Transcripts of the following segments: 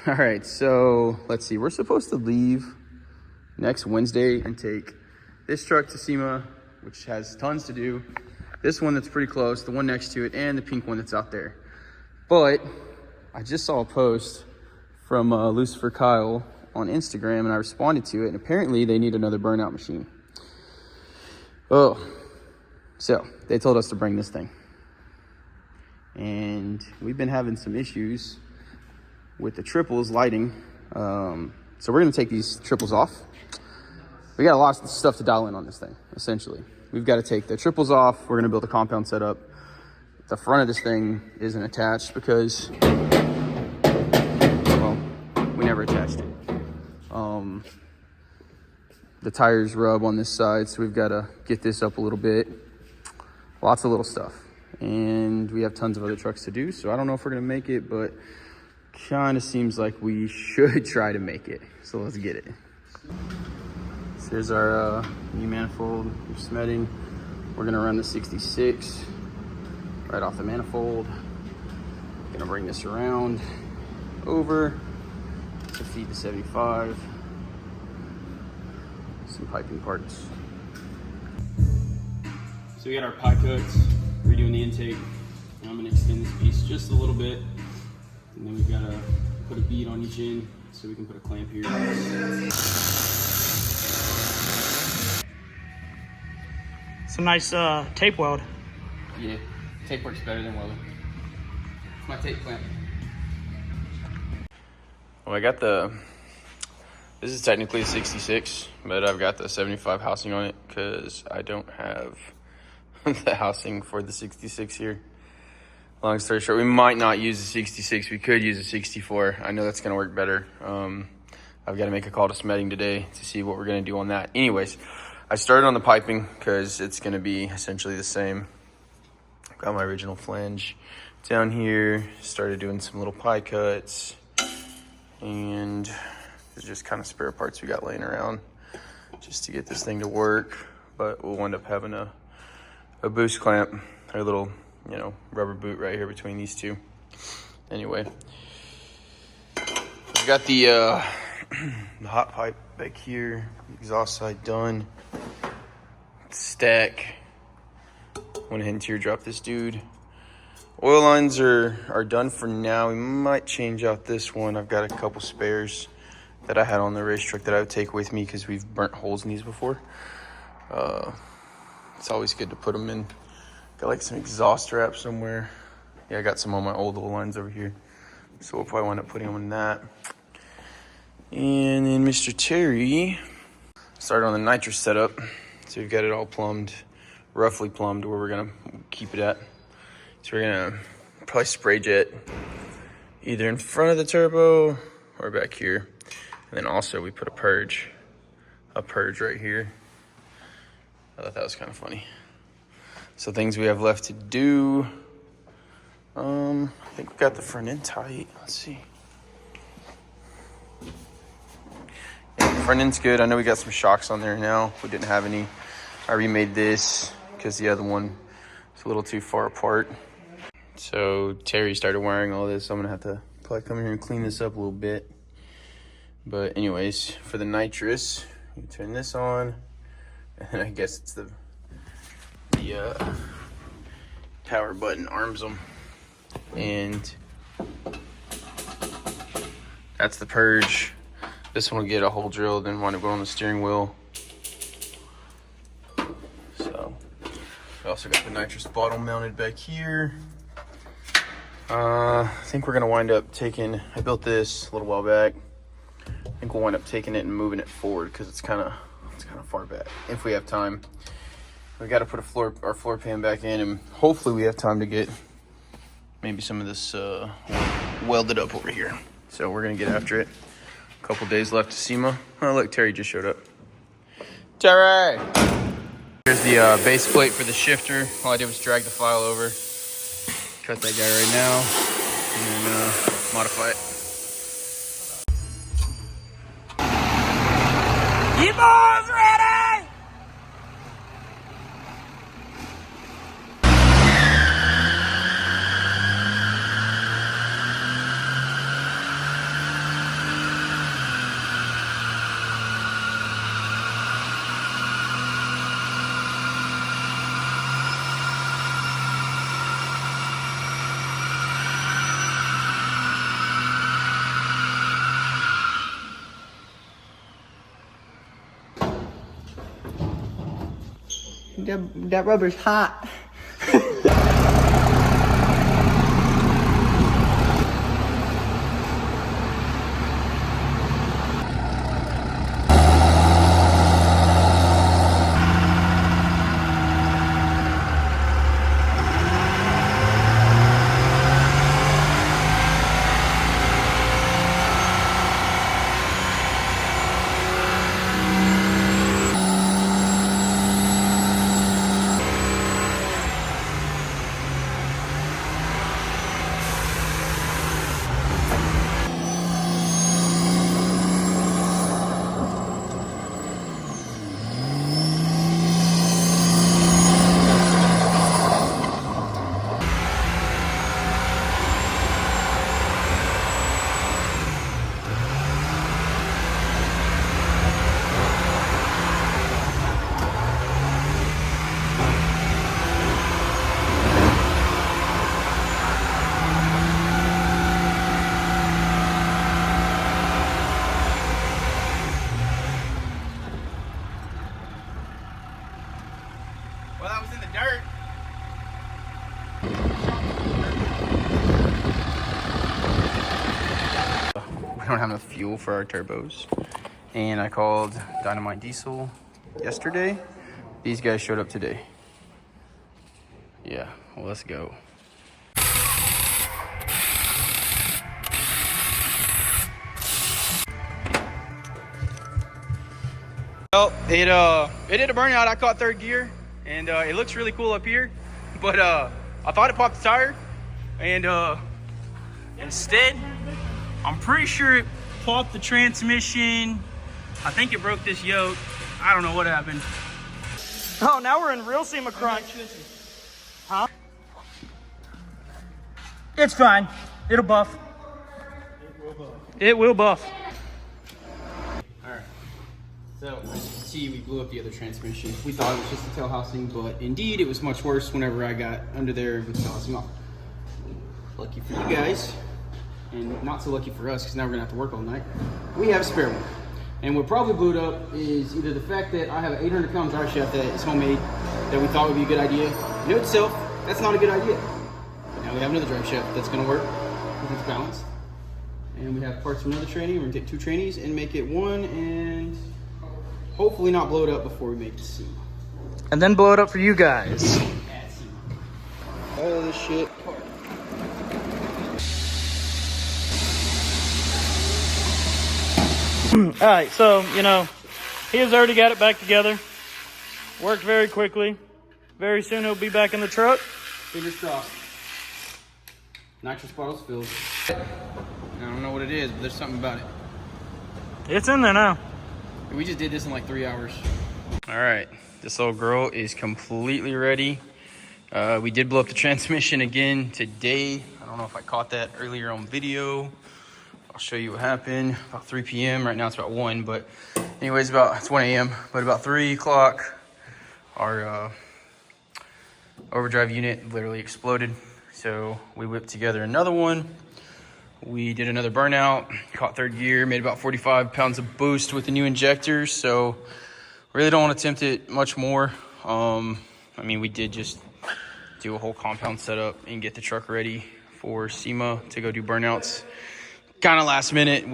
All right, so let's see. We're supposed to leave next Wednesday and take this truck to Sema, which has tons to do. This one that's pretty close, the one next to it, and the pink one that's out there. But I just saw a post from Lucifer Kyle on Instagram, and I responded to it, and apparently they need another burnout machine. Oh, so they told us to bring this thing. And we've been having some issues with the triples lighting. So we're gonna take these triples off. We got a lot of stuff to dial in on this thing, essentially. We've got to take the triples off. We're gonna build a compound setup. The front of this thing isn't attached because, well, we never attached it. The tires rub on this side, so we've got to get this up a little bit. Lots of little stuff. And we have tons of other trucks to do, so I don't know if we're gonna make it, but kind of seems like we should try to make it. So let's get it. So here's our new manifold, Smetting. We're gonna run the 66 right off the manifold. Gonna bring this around over to feed the 75. Some piping parts. So we got our pie cuts, redoing the intake. I'm gonna extend this piece just a little bit. And then we've got to put a bead on each end so we can put a clamp here. Some nice tape weld. Yeah, tape works better than welding. It's my tape clamp. Well, I got this is technically a 66, but I've got the 75 housing on it because I don't have the housing for the 66 here. Long story short, we might not use a 66. We could use a 64. I know that's going to work better. I've got to make a call to Smetting today to see what we're going to do on that. Anyways, I started on the piping because it's going to be essentially the same. I've got my original flange down here. Started doing some little pie cuts. And there's just kind of spare parts we got laying around just to get this thing to work. But we'll end up having a boost clamp, or a little, rubber boot right here between these two. Anyway, we've got the hot pipe back here, exhaust side done, stack. Went ahead and teardrop this dude. Oil lines are done for now. We might change out this one. I've got a couple spares that I had on the race truck that I would take with me because we've burnt holes in these before. It's always good to put them in. Got like some exhaust wrap somewhere. Yeah, I got some on my old oil lines over here. So we'll probably wind up putting them in that. And then Mr. Terry started on the nitrous setup. So we've got it all plumbed, roughly plumbed where we're gonna keep it at. So we're gonna probably spray jet either in front of the turbo or back here. And then also we put a purge right here. I thought that was kind of funny. So things we have left to do. I think we got the front end tight. Let's see. Yeah, the front end's good. I know we got some shocks on there now. We didn't have any. I remade this because the other one is a little too far apart. So Terry started wiring all this. So I'm gonna have to probably come in here and clean this up a little bit. But anyways, for the nitrous, you turn this on, and I guess it's the power button arms them, and that's the purge. This one will get a hole drilled and wind up going on the steering wheel. So we also got the nitrous bottle mounted back here. I think we're gonna wind up taking, I built this a little while back. I think we'll wind up taking it and moving it forward because it's kind of far back if we have time. We got to put our floor pan back in, and hopefully we have time to get maybe some of this welded up over here. So we're gonna get after it. A couple days left to Sema. Oh look, Terry just showed up. Terry! Here's the base plate for the shifter. All I did was drag the file over, cut that guy right now, and then modify it. You boys ready? That rubber's hot. Well, that was in the dirt. We don't have enough fuel for our turbos. And I called Dynamite Diesel yesterday. These guys showed up today. Yeah, well, let's go. Well, it did a burnout. I caught third gear, and it looks really cool up here. But I thought it popped the tire, and instead, I'm pretty sure it popped the transmission. I think it broke this yoke. I don't know what happened. Oh, now we're in real Sema crunch. Huh? It's fine. It'll buff. It will buff. Alright, so as you can see, we blew up the other transmission. We thought it was just the tail housing, but indeed it was much worse whenever I got under there with the tail housing off. Lucky for you guys, and not so lucky for us, because now we're gonna have to work all night. We have a spare one. And what probably blew it up is either the fact that I have an 800-pound drive shaft that is homemade, that we thought would be a good idea. In itself, that's not a good idea. Now we have another drive shaft that's gonna work, if it's balanced. And we have parts from another tranny. We're gonna take 2 trannies and make it one, and hopefully not blow it up before we make the Sema. And then blow it up for you guys. Add Sema. All this shit. All right, so, you know, he has already got it back together. Worked very quickly. Very soon he'll be back in the truck. Fingers crossed. Nitrous bottles filled. I don't know what it is, but there's something about it. It's in there now. We just did this in like 3 hours. All right, this little girl is completely ready. We did blow up the transmission again today. I don't know if I caught that earlier on video. I'll show you what happened. About 3 p.m. Right now it's about 1, but anyways, it's 1 a.m. But about 3 o'clock, our overdrive unit literally exploded. So we whipped together another one. We did another burnout, caught third gear, made about 45 pounds of boost with the new injectors. So really don't want to tempt it much more. I mean, we did just do a whole compound setup and get the truck ready for Sema to go do burnouts. Kind of last minute.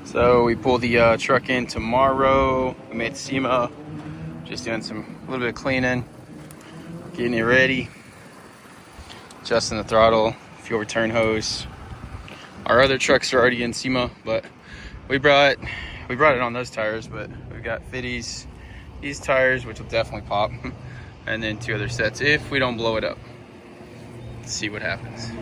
So we pulled the truck in tomorrow. We made the Sema. Just doing a little bit of cleaning, getting it ready, adjusting the throttle, fuel return hose. Our other trucks are already in Sema, but we brought it on those tires. But we've got fitties, these tires, which will definitely pop, and then 2 other sets if we don't blow it up. see what happens.